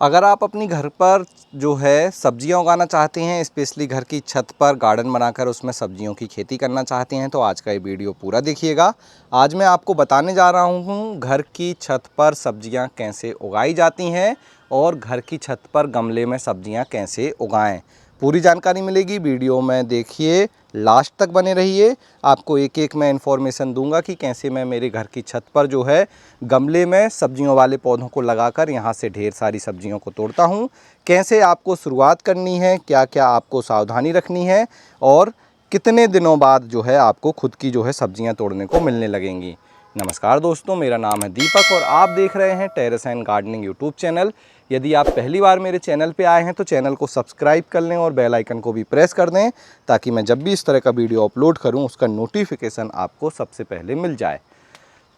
अगर आप अपनी घर पर जो है सब्जियां उगाना चाहते हैं, स्पेशली घर की छत पर गार्डन बनाकर उसमें सब्जियों की खेती करना चाहते हैं, तो आज का ये वीडियो पूरा देखिएगा। आज मैं आपको बताने जा रहा हूँ घर की छत पर सब्जियां कैसे उगाई जाती हैं और घर की छत पर गमले में सब्जियां कैसे उगाएं। पूरी जानकारी मिलेगी, वीडियो में देखिए, लास्ट तक बने रहिए। आपको एक एक मैं इन्फॉर्मेशन दूंगा कि कैसे मैं मेरे घर की छत पर जो है गमले में सब्जियों वाले पौधों को लगाकर यहाँ से ढेर सारी सब्जियों को तोड़ता हूँ। कैसे आपको शुरुआत करनी है, क्या क्या आपको सावधानी रखनी है और कितने दिनों बाद जो है आपको खुद की जो है सब्जियाँ तोड़ने को मिलने लगेंगी। नमस्कार दोस्तों, मेरा नाम है दीपक और आप देख रहे हैं terrace and gardening YouTube channel. यदि आप पहली बार मेरे चैनल पे आए हैं तो चैनल को सब्सक्राइब कर लें और बेल आइकन को भी प्रेस कर दें, ताकि मैं जब भी इस तरह का वीडियो अपलोड करूं उसका नोटिफिकेशन आपको सबसे पहले मिल जाए।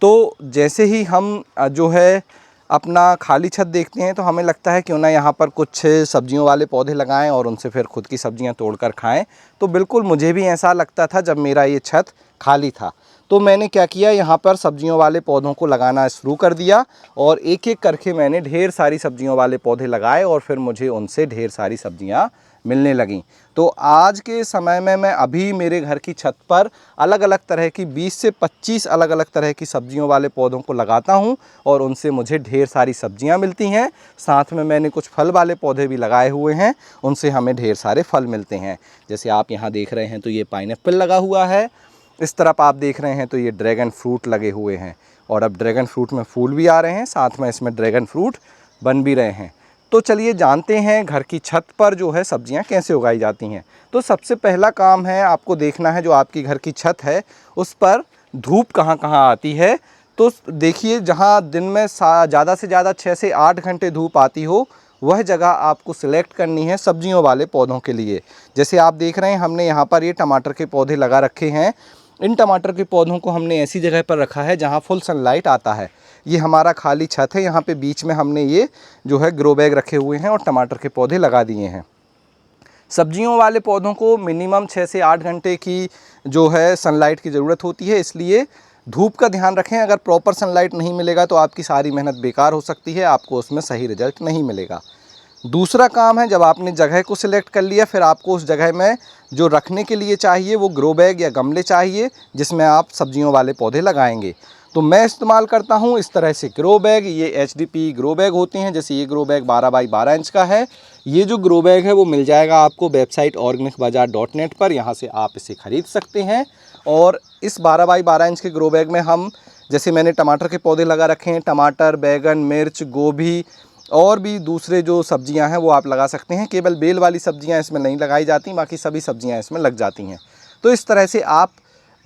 तो जैसे ही हम जो है अपना खाली छत देखते हैं तो हमें लगता है क्यों ना यहाँ पर कुछ सब्जियों वाले पौधे लगाएं और उनसे फिर खुद की सब्जियाँ तोड़कर खाएं। तो बिल्कुल मुझे भी ऐसा लगता था जब मेरा ये छत खाली था। तो मैंने क्या किया, यहाँ पर सब्जियों वाले पौधों को लगाना शुरू कर दिया और एक एक करके मैंने ढेर सारी सब्जियों वाले पौधे लगाए और फिर मुझे उनसे ढेर सारी सब्जियाँ मिलने लगीं। तो आज के समय में मैं अभी मेरे घर की छत पर अलग अलग तरह की 20 से 25 अलग अलग तरह की सब्जियों वाले पौधों को लगाता हूं और उनसे मुझे ढेर सारी सब्जियां मिलती हैं। साथ में मैंने कुछ फल वाले पौधे भी लगाए हुए हैं, उनसे हमें ढेर सारे फल मिलते हैं। जैसे आप यहाँ देख रहे हैं तो ये पाइनएप्पल लगा हुआ है, इस तरफ आप देख रहे हैं तो ये ड्रैगन फ्रूट लगे हुए हैं और अब ड्रैगन फ्रूट में फूल भी आ रहे हैं, साथ में इसमें ड्रैगन फ्रूट बन भी रहे हैं। तो चलिए जानते हैं घर की छत पर जो है सब्जियां कैसे उगाई जाती हैं। तो सबसे पहला काम है आपको देखना है जो आपकी घर की छत है उस पर धूप कहाँ कहाँ आती है। तो देखिए, जहाँ दिन में ज़्यादा से ज़्यादा 6 से 8 घंटे धूप आती हो वह जगह आपको सिलेक्ट करनी है सब्जियों वाले पौधों के लिए। जैसे आप देख रहे हैं हमने यहाँ पर ये टमाटर के पौधे लगा रखे हैं। इन टमाटर के पौधों को हमने ऐसी जगह पर रखा है जहाँ फुल सनलाइट आता है। ये हमारा खाली छत है, यहाँ पे बीच में हमने ये जो है ग्रो बैग रखे हुए हैं और टमाटर के पौधे लगा दिए हैं। सब्जियों वाले पौधों को मिनिमम 6 से 8 घंटे की जो है सनलाइट की ज़रूरत होती है, इसलिए धूप का ध्यान रखें। अगर प्रॉपर सनलाइट नहीं मिलेगा तो आपकी सारी मेहनत बेकार हो सकती है, आपको उसमें सही रिजल्ट नहीं मिलेगा। दूसरा काम है, जब आपने जगह को सिलेक्ट कर लिया फिर आपको उस जगह में जो रखने के लिए चाहिए वो ग्रो बैग या गमले चाहिए जिसमें आप सब्जियों वाले पौधे लगाएंगे। तो मैं इस्तेमाल करता हूँ इस तरह से ग्रो बैग। ये HDP ग्रो बैग होते हैं। जैसे ये ग्रो बैग 12 बाई 12 इंच का है। ये जो ग्रो बैग है वो मिल जाएगा आपको वेबसाइट organicbazaar.net पर, यहाँ से आप इसे ख़रीद सकते हैं। और इस 12 बाई 12 इंच के ग्रो बैग में हम, जैसे मैंने टमाटर के पौधे लगा रखे हैं, टमाटर, बैगन, मिर्च, गोभी और भी दूसरे जो सब्जियां हैं वो आप लगा सकते हैं। केवल बेल वाली सब्जियां इसमें नहीं लगाई जाती, बाकी सभी सब्जियां इसमें लग जाती हैं। तो इस तरह से आप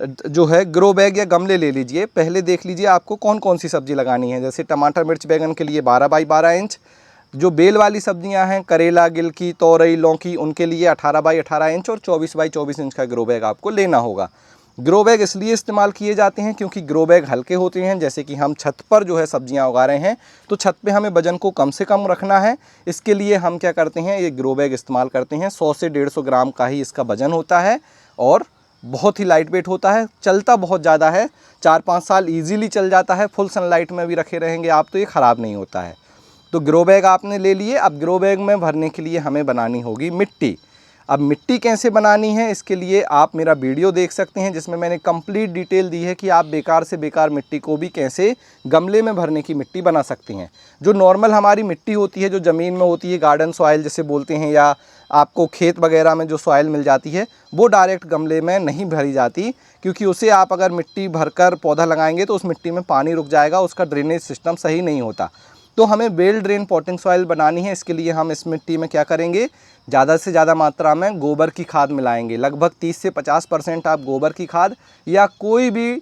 जो है ग्रो बैग या गमले ले लीजिए। पहले देख लीजिए आपको कौन कौन सी सब्ज़ी लगानी है। जैसे टमाटर, मिर्च, बैगन के लिए 12 बाई 12 इंच। जो बेल वाली सब्जियां हैं, करेला, गिलकी, तोरई, लौकी, उनके लिए 18 बाई 18 इंच और 24 बाई 24 इंच का ग्रो बैग आपको लेना होगा। ग्रो बैग इसलिए इस्तेमाल किए जाते हैं क्योंकि ग्रो बैग हल्के होते हैं। जैसे कि हम छत पर जो है सब्जियां उगा रहे हैं तो छत पे हमें वजन को कम से कम रखना है। इसके लिए हम क्या करते हैं, ये ग्रो बैग इस्तेमाल करते हैं। 100 से 150 ग्राम का ही इसका वजन होता है और बहुत ही लाइट वेट होता है। चलता बहुत ज़्यादा है, 4-5 साल ईजीली चल जाता है। फुल सनलाइट में भी रखे रहेंगे आप तो ये ख़राब नहीं होता है। तो ग्रो बैग आपने ले लिए। अब ग्रो बैग में भरने के लिए हमें बनानी होगी मिट्टी। अब मिट्टी कैसे बनानी है इसके लिए आप मेरा वीडियो देख सकते हैं जिसमें मैंने कंप्लीट डिटेल दी है कि आप बेकार से बेकार मिट्टी को भी कैसे गमले में भरने की मिट्टी बना सकते हैं। जो नॉर्मल हमारी मिट्टी होती है, जो ज़मीन में होती है, गार्डन सॉइल जिसे बोलते हैं, या आपको खेत वगैरह में जो सॉइल मिल जाती है, वो डायरेक्ट गमले में नहीं भरी जाती, क्योंकि उसे आप अगर मिट्टी भरकर पौधा लगाएंगे तो उस मिट्टी में पानी रुक जाएगा, उसका ड्रेनेज सिस्टम सही नहीं होता। तो हमें वेल ड्रेन पॉटिंग सॉइल बनानी है। इसके लिए हम इस मिट्टी में क्या करेंगे, ज़्यादा से ज़्यादा मात्रा में गोबर की खाद मिलाएंगे। लगभग 30 से 50% आप गोबर की खाद या कोई भी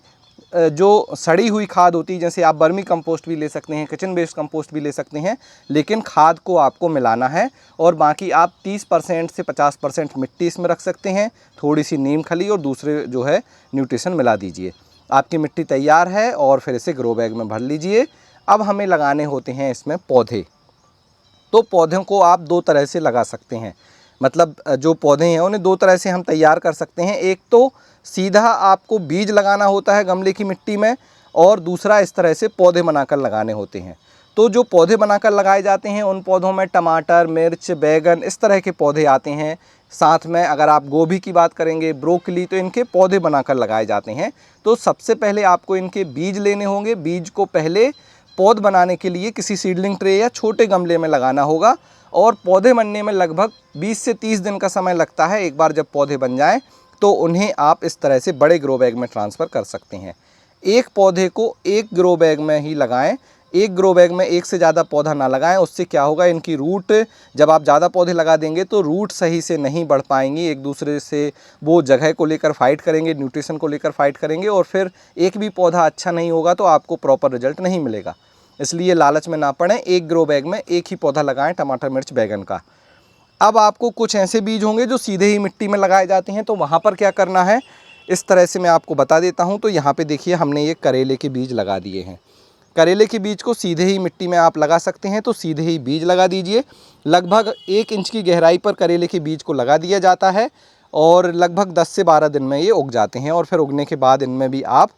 जो सड़ी हुई खाद होती है, जैसे आप वर्मी कंपोस्ट भी ले सकते हैं, किचन वेस्ट कंपोस्ट भी ले सकते हैं, लेकिन खाद को आपको मिलाना है। और बाकी आप 30% से 50% मिट्टी इसमें रख सकते हैं, थोड़ी सी नीम खली और दूसरे जो है न्यूट्रिशन मिला दीजिए। आपकी मिट्टी तैयार है और फिर इसे ग्रो बैग में भर लीजिए। अब हमें लगाने होते हैं इसमें पौधे। तो पौधों को आप 2 तरह से लगा सकते हैं, मतलब जो पौधे हैं उन्हें 2 तरह से हम तैयार कर सकते हैं। एक तो सीधा आपको बीज लगाना होता है गमले की मिट्टी में, और दूसरा इस तरह से पौधे बनाकर लगाने होते हैं। तो जो पौधे बनाकर लगाए जाते हैं उन पौधों में टमाटर, मिर्च, बैगन इस तरह के पौधे आते हैं। साथ में अगर आप गोभी की बात करेंगे, ब्रोकली, तो इनके पौधे बनाकर लगाए जाते हैं। तो सबसे पहले आपको इनके बीज लेने होंगे। बीज को पहले पौध बनाने के लिए किसी सीडलिंग ट्रे या छोटे गमले में लगाना होगा और पौधे बनने में लगभग 20 से 30 दिन का समय लगता है। एक बार जब पौधे बन जाएं तो उन्हें आप इस तरह से बड़े ग्रो बैग में ट्रांसफ़र कर सकते हैं। एक पौधे को एक ग्रो बैग में ही लगाएं। एक ग्रो बैग में एक से ज़्यादा पौधा ना लगाएं। उससे क्या होगा, इनकी रूट, जब आप ज़्यादा पौधे लगा देंगे तो रूट सही से नहीं बढ़ पाएंगी, एक दूसरे से वो जगह को लेकर फाइट करेंगे, न्यूट्रिशन को लेकर फाइट करेंगे और फिर एक भी पौधा अच्छा नहीं होगा तो आपको प्रॉपर रिजल्ट नहीं मिलेगा। इसलिए लालच में ना पड़ें, एक ग्रो बैग में एक ही पौधा लगाएं टमाटर, मिर्च, बैगन का। अब आपको कुछ ऐसे बीज होंगे जो सीधे ही मिट्टी में लगाए जाते हैं, तो वहाँ पर क्या करना है इस तरह से मैं आपको बता देता हूँ। तो यहाँ पे देखिए हमने ये करेले के बीज लगा दिए हैं। करेले के बीज को सीधे ही मिट्टी में आप लगा सकते हैं, तो सीधे ही बीज लगा दीजिए। लगभग 1 इंच की गहराई पर करेले के बीज को लगा दिया जाता है और लगभग 10 से 12 दिन में ये उग जाते हैं। और फिर उगने के बाद इनमें भी आप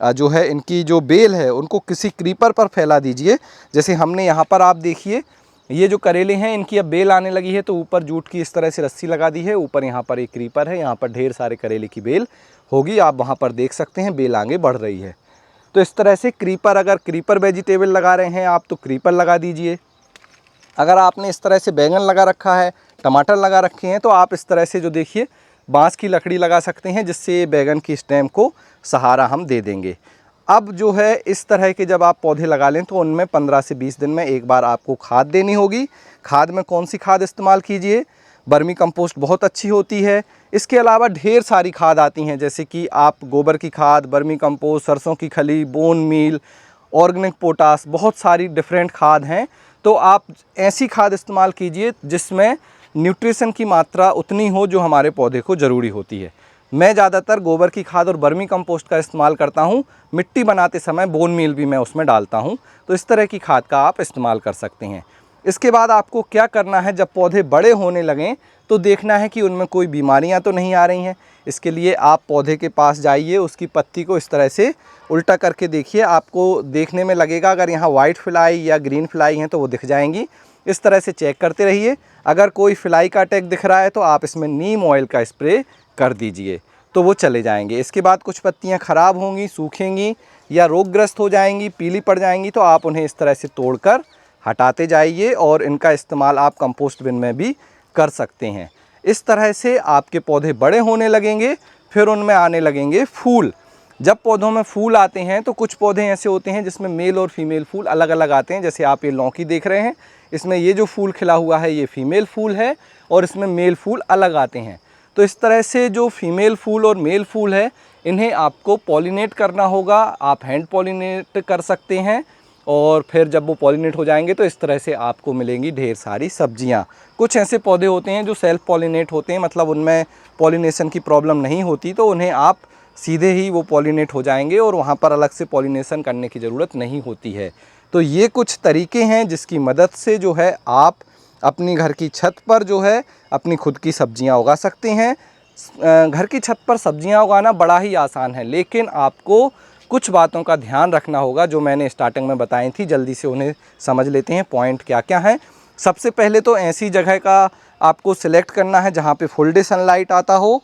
जो है इनकी जो बेल है उनको किसी क्रीपर पर फैला दीजिए। जैसे हमने यहाँ पर आप देखिए ये जो करेले हैं इनकी अब बेल आने लगी है, तो ऊपर जूट की इस तरह से रस्सी लगा दी है। ऊपर यहाँ पर एक क्रीपर है, यहाँ पर ढेर सारे करेले की बेल होगी। आप वहाँ पर देख सकते हैं बेल आगे बढ़ रही है। तो इस तरह से क्रीपर, अगर क्रीपर वेजिटेबल लगा रहे हैं आप तो क्रीपर लगा दीजिए। अगर आपने इस तरह से बैंगन लगा रखा है, टमाटर लगा रखे हैं, तो आप इस तरह से जो देखिए बांस की लकड़ी लगा सकते हैं, जिससे बैंगन की स्टेम को सहारा हम दे देंगे। अब जो है इस तरह के जब आप पौधे लगा लें तो उनमें 15 से 20 दिन में एक बार आपको खाद देनी होगी। खाद में कौन सी खाद इस्तेमाल कीजिए, वर्मी कंपोस्ट बहुत अच्छी होती है। इसके अलावा ढेर सारी खाद आती हैं, जैसे कि आप गोबर की खाद, वर्मी कंपोस्ट, सरसों की खली, बोन मील, ऑर्गेनिक पोटास, बहुत सारी डिफरेंट खाद हैं। तो आप ऐसी खाद इस्तेमाल कीजिए जिसमें न्यूट्रिशन की मात्रा उतनी हो जो हमारे पौधे को ज़रूरी होती है। मैं ज़्यादातर गोबर की खाद और वर्मी कंपोस्ट का इस्तेमाल करता हूँ। मिट्टी बनाते समय बोन मील भी मैं उसमें डालता हूँ। तो इस तरह की खाद का आप इस्तेमाल कर सकते हैं। इसके बाद आपको क्या करना है, जब पौधे बड़े होने लगें तो देखना है कि उनमें कोई बीमारियां तो नहीं आ रही हैं। इसके लिए आप पौधे के पास जाइए, उसकी पत्ती को इस तरह से उल्टा करके देखिए। आपको देखने में लगेगा अगर यहाँ वाइट फ्लाई या ग्रीन फ्लाई हैं तो वो दिख जाएंगी। इस तरह से चेक करते रहिए। अगर कोई फ्लाई का अटैक दिख रहा है तो आप इसमें नीम ऑयल का स्प्रे कर दीजिए, तो वो चले जाएंगे। इसके बाद कुछ पत्तियाँ ख़राब होंगी, सूखेंगी या रोगग्रस्त हो जाएंगी, पीली पड़ जाएंगी, तो आप उन्हें इस तरह से तोड़कर हटाते जाइए और इनका इस्तेमाल आप कंपोस्ट बिन में भी कर सकते हैं। इस तरह से आपके पौधे बड़े होने लगेंगे, फिर उनमें आने लगेंगे फूल। जब पौधों में फूल आते हैं तो कुछ पौधे ऐसे होते हैं जिसमें मेल और फीमेल फूल अलग अलग आते हैं। जैसे आप ये लौकी देख रहे हैं, इसमें ये जो फूल खिला हुआ है ये फीमेल फूल है और इसमें मेल फूल अलग आते हैं। तो इस तरह से जो फीमेल फूल और मेल फूल है इन्हें आपको पॉलिनेट करना होगा। आप हैंड पॉलिनेट कर सकते हैं और फिर जब वो पॉलिनेट हो जाएंगे तो इस तरह से आपको मिलेंगी ढेर सारी सब्जियां। कुछ ऐसे पौधे होते हैं जो सेल्फ पॉलिनेट होते हैं, मतलब उनमें पॉलिनेशन की प्रॉब्लम नहीं होती, तो उन्हें आप सीधे ही वो पॉलिनेट हो जाएंगे और वहाँ पर अलग से पॉलिनेशन करने की ज़रूरत नहीं होती है। तो ये कुछ तरीके हैं जिसकी मदद से जो है आप अपनी घर की छत पर जो है अपनी खुद की सब्जियां उगा सकते हैं। घर की छत पर सब्जियां उगाना बड़ा ही आसान है, लेकिन आपको कुछ बातों का ध्यान रखना होगा जो मैंने स्टार्टिंग में बताई थी। जल्दी से उन्हें समझ लेते हैं, पॉइंट क्या क्या हैं। सबसे पहले तो ऐसी जगह का आपको सिलेक्ट करना है जहाँ पे फुल डे सनलाइट आता हो।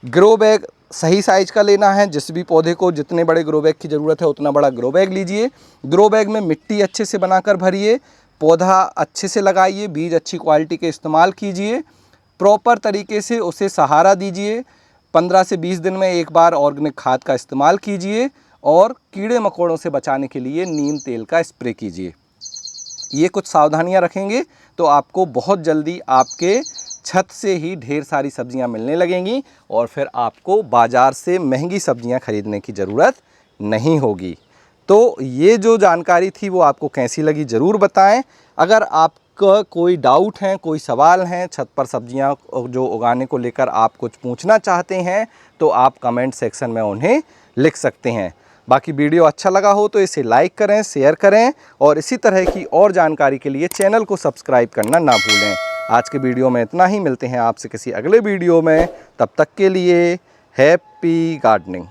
ग्रो बैग सही साइज़ का लेना है, जिस भी पौधे को जितने बड़े ग्रो बैग की ज़रूरत है उतना बड़ा ग्रो बैग लीजिए। ग्रो बैग में मिट्टी अच्छे से बनाकर भरिए, पौधा अच्छे से लगाइए, बीज अच्छी क्वालिटी के इस्तेमाल कीजिए, प्रॉपर तरीके से उसे सहारा दीजिए। 15 से 20 दिन में एक बार ऑर्गेनिक खाद का इस्तेमाल कीजिए और कीड़े मकोड़ों से बचाने के लिए नीम तेल का स्प्रे कीजिए। ये कुछ सावधानियां रखेंगे तो आपको बहुत जल्दी आपके छत से ही ढेर सारी सब्जियां मिलने लगेंगी और फिर आपको बाज़ार से महंगी सब्जियां खरीदने की ज़रूरत नहीं होगी। तो ये जो जानकारी थी वो आपको कैसी लगी ज़रूर बताएं। अगर आपका कोई डाउट है, कोई सवाल हैं, छत पर सब्जियां जो उगाने को लेकर आप कुछ पूछना चाहते हैं तो आप कमेंट सेक्शन में उन्हें लिख सकते हैं। बाकी वीडियो अच्छा लगा हो तो इसे लाइक करें, शेयर करें और इसी तरह की और जानकारी के लिए चैनल को सब्सक्राइब करना ना भूलें। आज के वीडियो में इतना ही, मिलते हैं आपसे किसी अगले वीडियो में। तब तक के लिए हैप्पी गार्डनिंग।